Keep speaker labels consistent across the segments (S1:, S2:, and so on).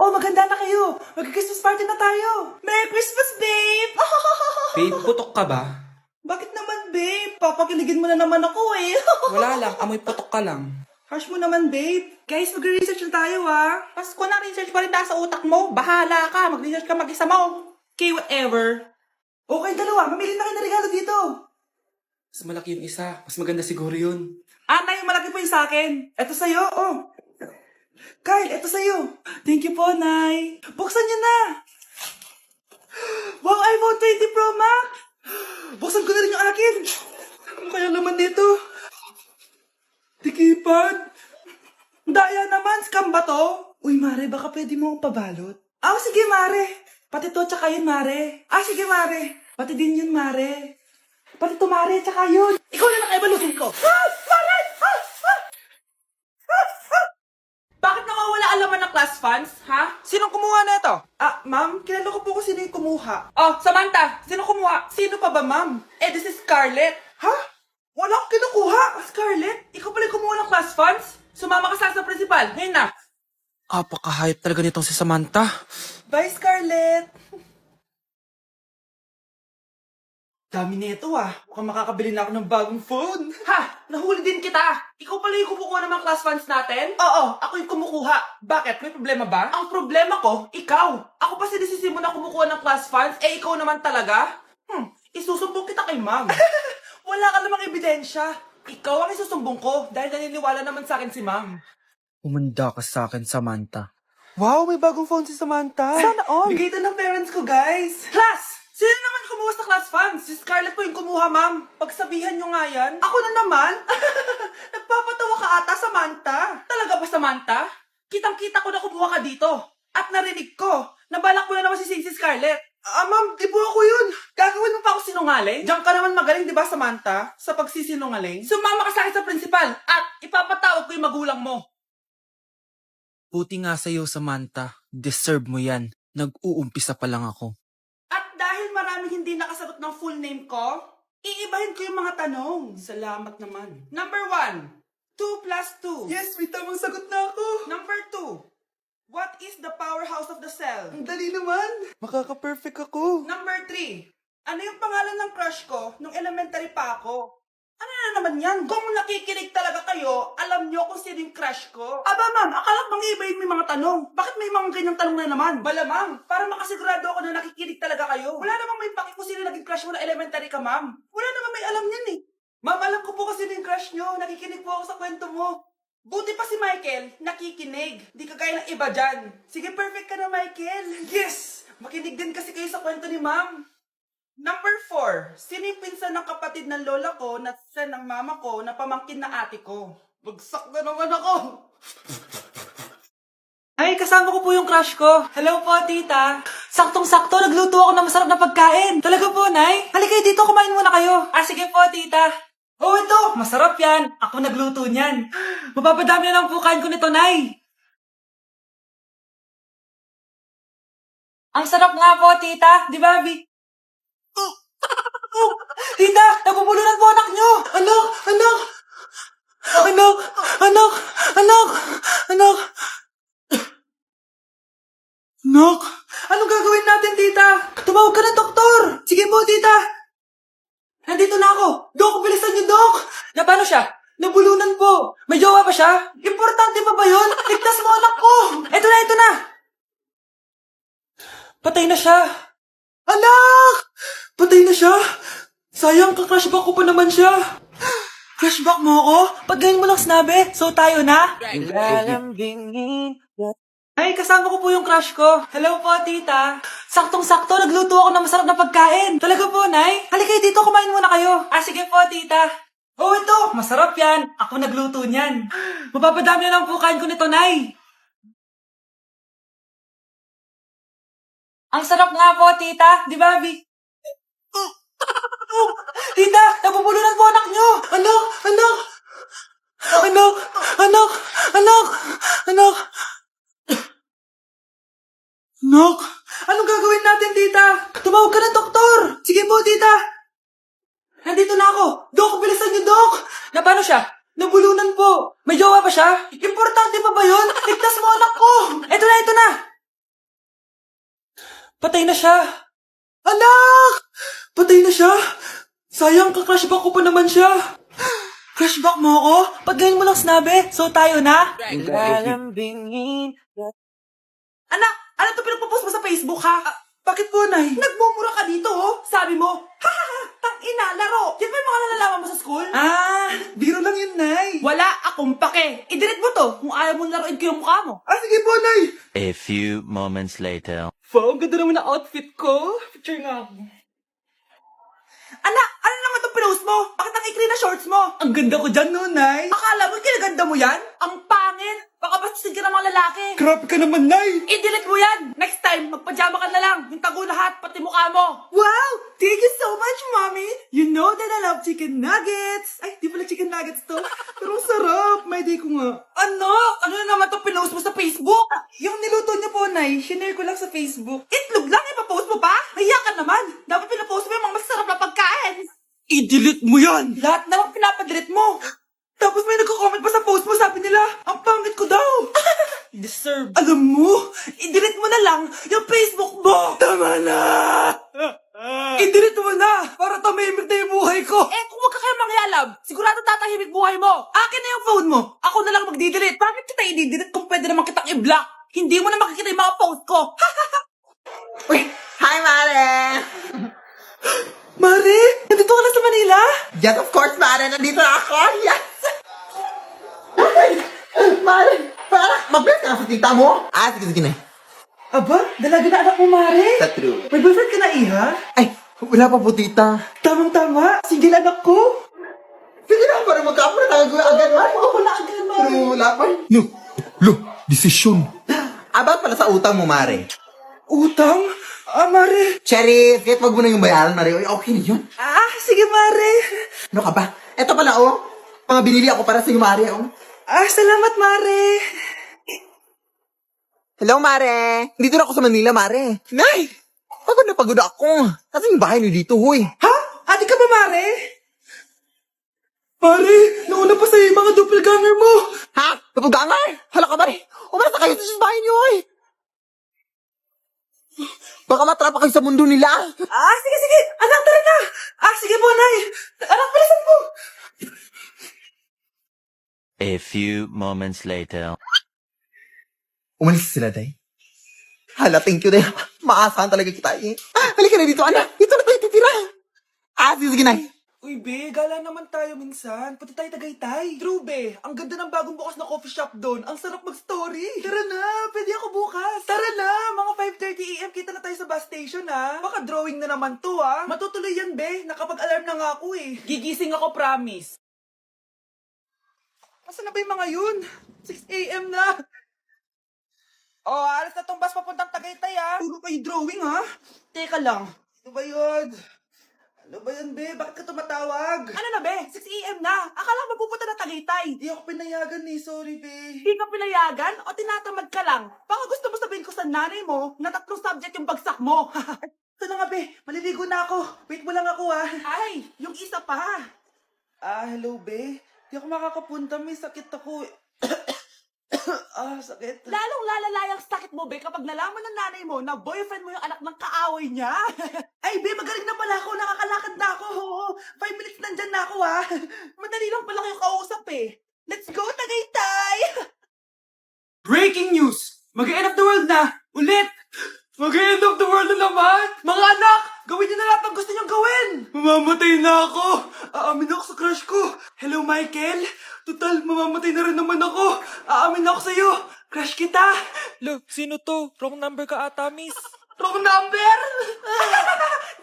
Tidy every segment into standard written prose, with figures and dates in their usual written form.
S1: Oo, maganda na kayo. Mag-Christmas party na tayo. Merry Christmas, babe!
S2: Babe, putok ka ba?
S1: Bakit naman, babe? Papakiligin mo na naman ako eh.
S2: Wala lang, amoy putok ka lang.
S1: Harsh mo naman, babe. Guys, mag-research na tayo,
S2: Pasko na, research pa rin sa utak mo. Bahala ka, mag-research ka mag-isa mo.
S1: Okay, whatever. Okay, dalawa. Mamili na kayo ng regalo dito.
S2: Mas malaki yung isa, mas maganda siguro yun.
S1: Nay, malaki po yung sa akin. Ito sa'yo, oh. Kyle, ito sa'yo. Thank you po, Nay. Buksan niyo na. Wow, iPhone 20 Pro Max. Buksan ko na rin yung akin. Ano kaya laman dito? Tikipad. Daya naman, scam ba to? Uy, Mare, baka pwede mo akong pabalot. Sige, Mare. Pati to, tsaka yun, Mare. Sige, Mare. Pati din yun, Mare. Pati to, Mare, tsaka yun. Ikaw na nakaibalutin ko. Mare!
S2: Bakit nawawala ang laman ng class funds, ha? Sinong kumuha na ito?
S1: Ma'am, kilala ko po kung sino yung kumuha.
S2: Oh, Samantha, sino kumuha? Sino pa ba, ma'am? This is Scarlett.
S1: Ha? Wala akong kinukuha.
S2: Scarlett, ikaw pala yung kumuha ng class funds? Sumama ka sa principal, ngayon na. Apaka-hype talaga nitong si Samantha.
S1: Bye, Scarlett. Dami nito Mukhang makakabili na ako ng bagong phone.
S2: Ha! Nahuli din kita! Ikaw pala yung kumukuha ng mga class funds natin?
S1: Oo, ako yung kumukuha.
S2: Bakit? May problema ba? Ang problema ko, ikaw. Ako pa sinisisi mo na kumukuha ng class funds, ikaw naman talaga? Isusumbong kita kay ma'am.
S1: Wala ka namang ebidensya.
S2: Ikaw ang isusumbong ko dahil naniniwala naman sa akin si ma'am.
S3: Umanda ka sa akin, Samantha.
S1: Wow, may bagong phone si Samantha.
S2: Sana all.
S1: Bigay ito ng parents ko, guys.
S2: Class! Sino naman kumuha sa class funds? Si Scarlett po yung kumuha, ma'am. Pagsabihan nyo nga yan.
S1: Ako na naman. Nagpapatawa ka ata, Samantha.
S2: Talaga ba, Samantha? Kitang-kita ko na kumuha ka dito. At narinig ko, nabalak mo na naman si Scarlett.
S1: Ma'am, di po ako yun.
S2: Gagawin mo pa ako sinungaling?
S1: Diyan ka naman magaling, di ba, Samantha? Sa pagsisinungaling.
S2: Sumama ka sa akin sa principal at ipapatawag ko yung magulang mo.
S3: Buti nga sa'yo, Samantha. Deserve mo yan. Nag-uumpisa pa lang ako.
S2: At dahil maraming hindi nakasagot ng full name ko, iibahin ko yung mga tanong.
S1: Salamat naman.
S2: Number 1, 2 plus 2.
S1: Yes, may tamang sagot na ako.
S2: Number 2, what is the powerhouse of the cell?
S1: Ang dali naman. Makaka-perfect ako.
S2: Number 3, ano yung pangalan ng crush ko nung elementary pa ako? Ano na naman yan? Kung nakikinig talaga kayo, alam nyo kung sino yung crush ko.
S1: Aba, ma'am, akala bang iibahin mo yung mga tanong? Bakit may mga ganyang tanong na naman?
S2: Malamang, para makasigurado ako na nakikinig talaga kayo.
S1: Wala namang may paki kung sino naging crush mo na elementary ka, ma'am. Wala namang may alam yan eh.
S2: Ma'am, alam ko po kasi yung crush nyo. Nakikinig po ako sa kwento mo. Buti pa si Michael, nakikinig. Di kagaya ng iba dyan.
S1: Sige, perfect ka na, Michael.
S2: Yes! Makinig din kasi kayo sa kwento ni ma'am. Number 4, sino yung pinsan ng kapatid ng lola ko na sa ng mama ko na pamangkin na ate ko? Bagsak na naman ako!
S1: Ay, kasama ko po yung crush ko. Hello po, tita. Saktong-sakto, nagluto ako ng masarap na pagkain. Talaga po, Nay? Halika dito, kumain muna kayo. Sige po, tita. Oh, ito, masarap yan. Ako nagluto niyan. Mapapadami na lang po kain ko nito, Nay. Ang sarap nga po, tita. Di ba, Bi? Tita, nabubulunan po anak nyo. Anak, anak. Anak, anak, anak, anak. Nak, anong gagawin natin, tita? Tumawag ka ng doktor. Sige po, tita. Nandito na ako. Dok, bilisan niyo, Dok. Na paano siya? Nabulunan po. May jowa pa siya? Importante pa ba yun? Ligtas mo anak ko. Ito na, ito na. Patay na siya. Anak! Patay na siya. Sayang, kakrashback ko pa naman siya. Crashback mo ako? Pag ganyan mo lang sinabi, so tayo na? Ay, kasama ko po yung crush ko. Hello po, tita. Saktong-sakto, nagluto ako ng masarap na pagkain. Talaga po, Nay? Halika dito, kumain muna kayo. Sige po, tita. Oh, ito, masarap yan. Ako nagluto niyan. Mapapadami na lang po kain ko nito, Nay. Ang sarap nga po, tita. Di ba, Bi? Tita, nabubulunan po anak nyo. Anak, anak. Anak, anak, anak, anak. Nak, anong gagawin natin, tita? Tumawag ka ng doktor. Sige po, tita. Nandito na ako. Dok, bilisan niyo, Dok. Na paano siya? Nabulunan po. May jowa pa siya? Importante pa ba yun? Ligtas mo anak ko. Ito na, ito na. Patay na siya! Anak! Patay na siya! Sayang, ka-crushback ko pa naman siya! Crushback mo ako? Ba't ganyan mo lang sinabi? So tayo na?
S2: Anak, ano to pinagpo-post mo sa Facebook, ha?
S1: Bakit po, Nay?
S2: Nagmumura ka dito, oh. Sabi mo, ha ha ha, tang ina, laro. Yan ba yung mga nalalaman mo sa school?
S1: Biro lang yun, Nay.
S2: Wala akong pake. I-delete mo to kung ayaw mong laruin ko yung mukha mo.
S1: Sige po, Nay.
S4: A few moments later.
S1: Wow, ang ganda naman na outfit ko. Picture nga ako.
S2: Anak, ano naman itong pinost mo? Bakit ang ikli na shorts mo?
S1: Ang ganda ko dyan, no, Nay?
S2: Akala mo kinaganda mo yan? Ang pangit. Baka bastusin ka ng mga lalaki.
S1: Grabe ka naman, Nay.
S2: I-delete mo yan. Next time, magpajama ka na lang. Yung tago lahat, pati mukha mo.
S1: Wow! Thank you so much, Mommy! You know that I love chicken nuggets! Ay, di pala chicken nuggets to. Pero ang sarap! May day ko nga.
S2: Anak, ano na naman itong pinost mo sa Facebook?
S1: Yung niluto niyo po, Nay, shinare ko lang sa Facebook.
S2: Itlog lang, ipapost mo pa? Nahiya ka naman. Dapat pinapost mo yung mga masarap na pagkain.
S1: I-delete mo yan!
S2: Lahat na lang pinapadelete mo.
S1: Tapos may nagko-comment pa sa post mo, sabi nila, ang pangit ko daw!
S2: Deserve.
S1: Alam mo,
S2: I-delete mo na lang yung Facebook mo.
S1: tama na! I-delete mo na! Para tumimik na yung buhay ko!
S2: Eh, kung wag ka kayo mangyalab, sigurado tatahimik buhay mo. Akin na yung phone mo. Ako na lang magdi-delete. Bakit kita i-delete kung pwede naman kitang i-block? Hindi mo na makikita yung mga post ko.
S5: Uy! Hi, Mare!
S1: Mare, nandito ka na sa Manila?
S5: Yes, of course, Mare! Nandito na ako! Yes! Mare! Para! Mag-bless ka na sa tita mo! Sige na.
S1: Aba, dalaga na anak mo, Mare.
S5: That's true.
S1: May boyfriend ka na, Iha?
S5: Ay! Wala pa po, tita.
S1: Tamang-tama, single anak ko.
S5: Sige na, para magkapura tayo agad, Mare.
S1: Ako na agad, Mare.
S5: Pero wala pa. No, desisyon. About pala sa utang mo, Mare.
S1: Utang? Mare.
S5: Cherry, kahit wag mo na yung bayaran, Mare. Uy, okay na yun.
S1: Sige, Mare.
S5: Ano ka ba? Eto pala, oh. Mga binili ako para sa'yo, Mare, oh.
S1: Salamat, Mare.
S5: Hello, Mare. Dito na ako sa Manila, Mare. Nay! Pagod na pagod ako. Kasi yung bahay niyo dito, huy.
S1: Ha? Ate ka ba, Mare? Mare, nauna pa sa'yo yung mga doppelganger mo.
S5: Ha? Napugangar? Hala ka, Mare. Umalas na kayo sa bahay niyo, huy. Baka matrapa kayo sa mundo nila.
S1: Sige. Anak, tara na. Sige po, Nay. Anak, bilisan mo.
S4: A few moments later.
S5: Umalis sila, Day. Hala, thank you, Day. Maasahan talaga kita, eh. Halika na dito, anak. Dito na tayo titira. Sige, Nay.
S1: Uy, be, gala naman tayo minsan. Punta tayo Tagaytay.
S2: True, be. Ang ganda ng bagong bukas na coffee shop doon. Ang sarap mag-story.
S1: Tara na, pwede ako bukas.
S2: Tara na, mga 5:30 AM kita na tayo sa bus station, ha? Baka drawing na naman to, ha? Matutuloy yan, be. Nakapag-alarm na nga ako, eh. Gigising ako, promise. Asan na ba yung mga yun? 6 AM na. Oh, alas na tong bus papuntang Tagaytay, ha?
S1: Puro kayo drawing, ha?
S2: Teka lang.
S1: Ano ba yun? Ano ba yan, be? Bakit ka tumatawag?
S2: Ano na, be? 6 AM na. Akala mo pupunta na Tagaytay.
S1: Hindi ako pinayagan eh. Sorry, be.
S2: Hindi ka pinayagan o tinatamad ka lang? Baka gusto mo sabihin ko sa nanay mo na 3 subject yung bagsak mo.
S1: Ito na nga, be. Maliligo na ako. Wait mo lang ako, ah.
S2: Ay, yung isa pa.
S1: Hello, be. Hindi ako makakapunta. May sakit ako. Sakit.
S2: Lalong lalala yung sakit mo, be, kapag nalaman ng nanay mo na boyfriend mo yung anak ng kaaway niya.
S1: Ay, be, magaling na pala ako. Nakakalakad na ako. 5 minutes nandyan na ako, ah.
S2: Madali lang pala kayo kausap eh. Let's go, Tagaytay!
S1: Breaking news! Mag-end of the world na! Ulit! Mag-end of the world na naman!
S2: Mga anak, gawin niyo na lahat ng gusto niyong gawin!
S1: Mamamatay na ako! Aamin ako sa crush ko! Hello, Michael! Total, mamamatay na rin naman ako! Aamin ako sa'yo! Crush kita!
S3: Lo, sino to? Wrong number ka ata, miss.
S2: Wrong number!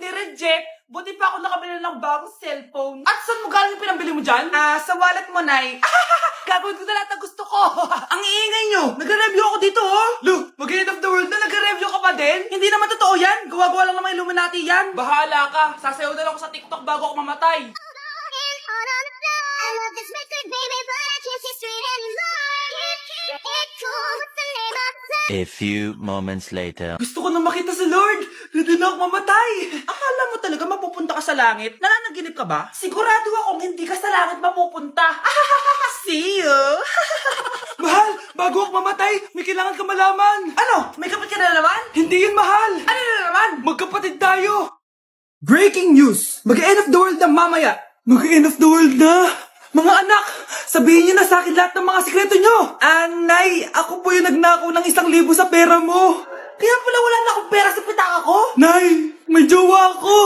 S2: Ni-reject. Buti pa ako nakabili ng bagong cellphone. At saan mo galing yung pinambili mo dyan? Sa wallet mo, Nay. Gagawin ko na lahat ng gusto ko. Ang iingay nyo. Nagre-review ako dito, oh.
S1: Lo, mag-end of the world na!
S2: Nagre-review ka pa din? Hindi naman totoo yan. Gawa-gawa lang naman Illuminati yan. Bahala ka. Sasayaw na lang ako sa TikTok bago ako mamatay.
S6: I love this record, baby, but I can't see straight anymore. It's cool, what's the name of the
S4: A few moments later.
S1: Gusto ko na makita si Lord! Ready na ako mamatay!
S2: Akala mo talaga mapupunta ka sa langit? Nananaginip ka ba? Sigurado akong hindi ka sa langit mapupunta. See you!
S1: Mahal! Bago ako mamatay, may kailangan ka malaman!
S2: Ano? May kapit ka na naman?
S1: Hindi yun, mahal!
S2: Ano na naman?
S1: tayo! Breaking news! Mag-end of the world na mamaya! Mag-end of the world na? Mga anak, sabihin niyo na sa akin lahat ng mga sikreto niyo! Nay, ako po yung nagnakaw ng 1,000 sa pera mo! Kaya pala wala na akong pera sa pitaka ko? Nay, may jowa ako!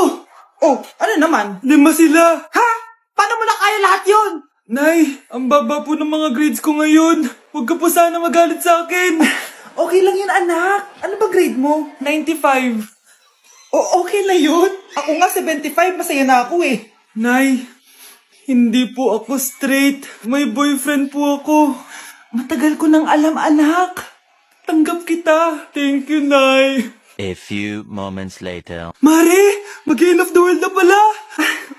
S2: Oh, ano naman?
S1: 5 sila!
S2: Ha? Paano mo na kaya lahat yon?
S1: Nay, ang baba po ng mga grades ko ngayon. Huwag ka po sana magalit sa akin.
S2: Okay lang yun, anak. Ano ba grade mo?
S1: 95.
S2: Okay na yun. Ako nga 75, masaya na ako eh.
S1: Nay, hindi po ako straight. May boyfriend po ako.
S2: Matagal ko nang alam, anak.
S1: Tanggap kita. Thank you, Nay.
S4: A few moments later.
S1: Mari, mag-end of the world na pala.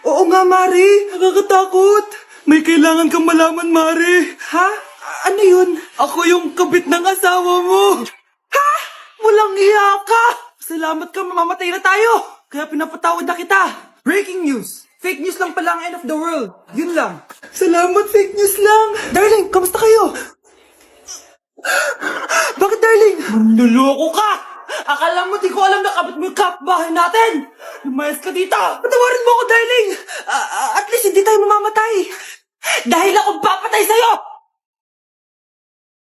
S1: Oo nga, Mari. Nakakatakot. May kailangan kang malaman, Mari.
S2: Ha? Ano yun?
S1: Ako yung kabit ng asawa mo.
S2: Ha? Walang iya ka! Salamat ka, mamamatay na tayo! Kaya pinapatawad na kita!
S1: Breaking news.
S2: Fake news lang pala ang end of the world. Yun lang.
S1: Salamat, fake news lang.
S2: Darling, kamusta kayo? Bakit, darling?
S1: Manluloko ka.
S2: Akala mo di ko alam na kabit mo yung kapbahay natin! Lumayas ka dito!
S1: Patawarin mo ako, darling.
S2: At least hindi tayo mamamatay! Dahil akong papatay sa'yo!